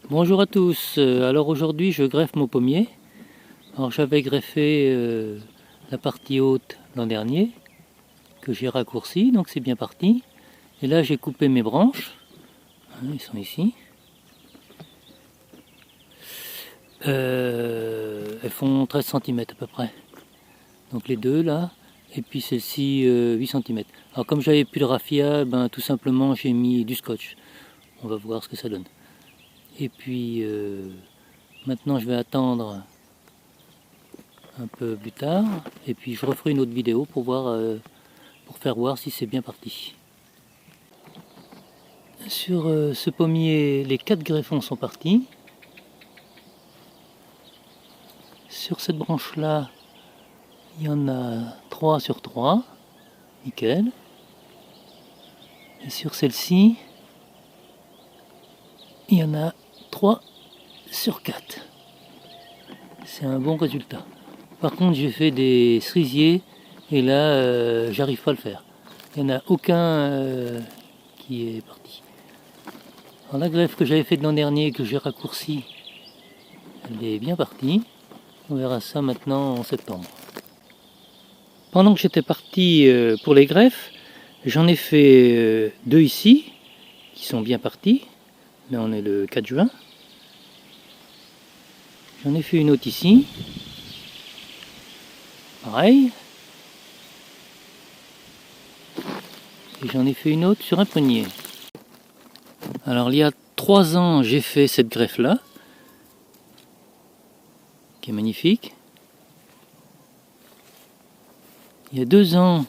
Bonjour à tous, alors aujourd'hui je greffe mon pommier. Alors j'avais greffé la partie haute l'an dernier, que j'ai raccourci, donc c'est bien parti. Et là j'ai coupé mes branches, ils sont ici. Elles font 13 cm à peu près. Donc les deux là, et puis celle-ci 8 cm. Alors comme j'avais plus de raffia, tout simplement j'ai mis du scotch. On va voir ce que ça donne. Et puis maintenant je vais attendre un peu plus tard, et puis je referai une autre vidéo pour voir, pour faire voir si c'est bien parti. Sur ce pommier, les 4 greffons sont partis. Sur cette branche là, il y en a 3 sur 3, nickel. Et sur celle-ci, il y en a 3 sur 4. C'est un bon résultat. Par contre, j'ai fait des cerisiers et là, j'arrive pas à le faire. Il n'y en a aucun qui est parti. Alors, la greffe que j'avais faite l'an dernier, que j'ai raccourci, elle est bien partie. On verra ça maintenant en septembre. Pendant que j'étais parti pour les greffes, j'en ai fait 2 ici, qui sont bien partis. Là, on est le 4 juin. J'en ai fait une autre ici. Pareil. Et j'en ai fait une autre sur un prunier. Alors, il y a 3 ans, j'ai fait cette greffe-là, qui est magnifique. Il y a 2 ans,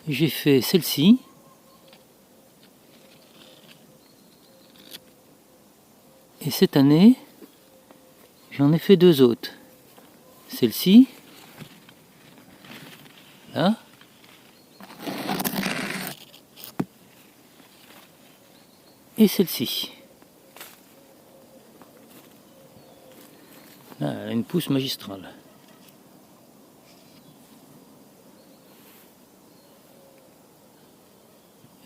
j'ai fait celle-ci. Et cette année, j'en ai fait 2 autres. Celle-ci, là, et celle-ci. Là, elle a une pousse magistrale.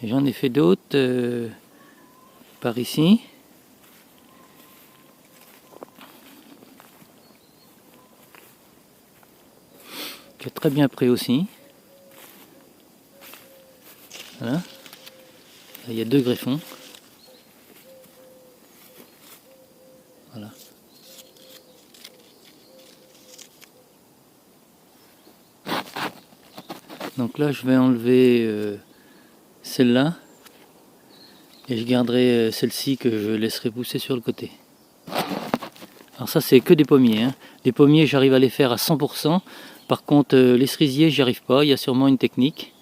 Et j'en ai fait d'autres par ici. Qui est très bien pris aussi. Voilà. Là, il y a 2 greffons. Voilà. Donc là, je vais enlever celle-là. Et je garderai celle-ci que je laisserai pousser sur le côté. Alors ça, c'est que des pommiers. Les pommiers, j'arrive à les faire à 100%. Par contre, les cerisiers, j'y arrive pas. Il y a sûrement une technique.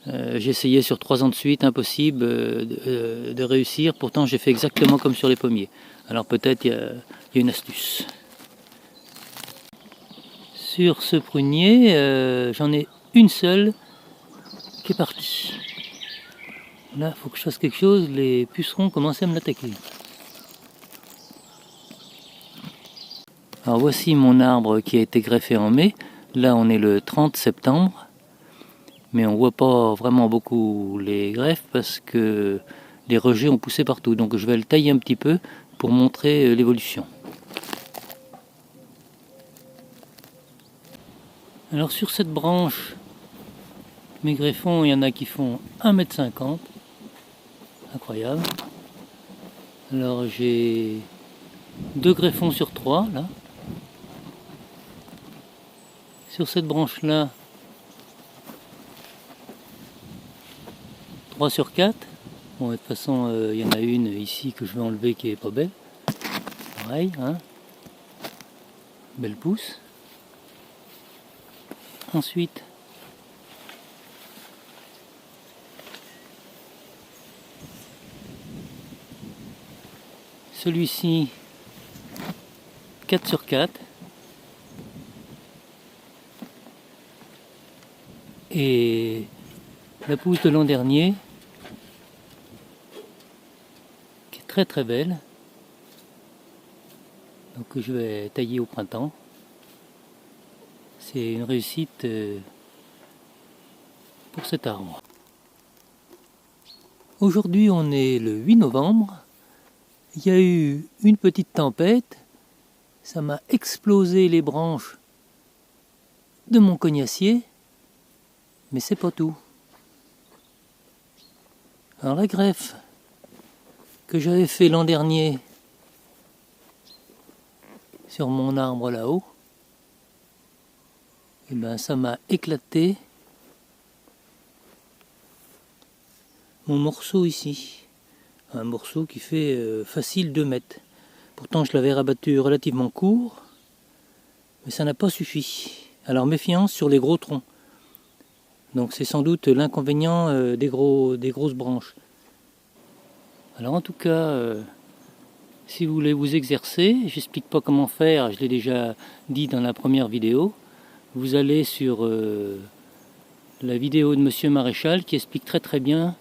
J'ai essayé sur 3 ans de suite, impossible de réussir. Pourtant, j'ai fait exactement comme sur les pommiers. Alors peut-être il y a une astuce. Sur ce prunier, j'en ai une seule qui est partie. Là, il faut que je fasse quelque chose. Les pucerons commencent à me l'attaquer. Alors voici mon arbre qui a été greffé en mai. Là, on est le 30 septembre. Mais on voit pas vraiment beaucoup les greffes parce que les rejets ont poussé partout. Donc je vais le tailler un petit peu pour montrer l'évolution. Alors sur cette branche, mes greffons, il y en a qui font 1,50 m. Incroyable. Alors j'ai 2 greffons sur 3 là. Sur cette branche là, 3 sur 4. Bon, de toute façon, il y en a une ici que je vais enlever qui est pas belle. Pareil, hein. Belle pousse. Ensuite, celui-ci, 4 sur 4. Et la pousse de l'an dernier, qui est très très belle. Donc je vais tailler au printemps. C'est une réussite pour cet arbre. Aujourd'hui on est le 8 novembre il y a eu une petite tempête, ça m'a explosé les branches de mon cognacier, mais c'est pas tout. Alors la greffe que j'avais fait l'an dernier sur mon arbre là-haut, et ben ça m'a éclaté mon morceau ici. Un morceau qui fait facile 2 mètres. Pourtant je l'avais rabattu relativement court, mais ça n'a pas suffi. Alors méfiance sur les gros troncs. Donc c'est sans doute l'inconvénient des grosses branches. Alors en tout cas, si vous voulez vous exercer, j'explique pas comment faire, je l'ai déjà dit dans la première vidéo. Vous allez sur la vidéo de Monsieur Maréchal qui explique très très bien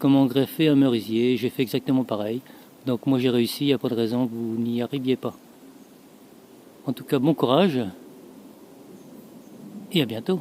comment greffer un merisier. J'ai fait exactement pareil. Donc moi j'ai réussi, il n'y a pas de raison que vous n'y arriviez pas. En tout cas, bon courage et à bientôt.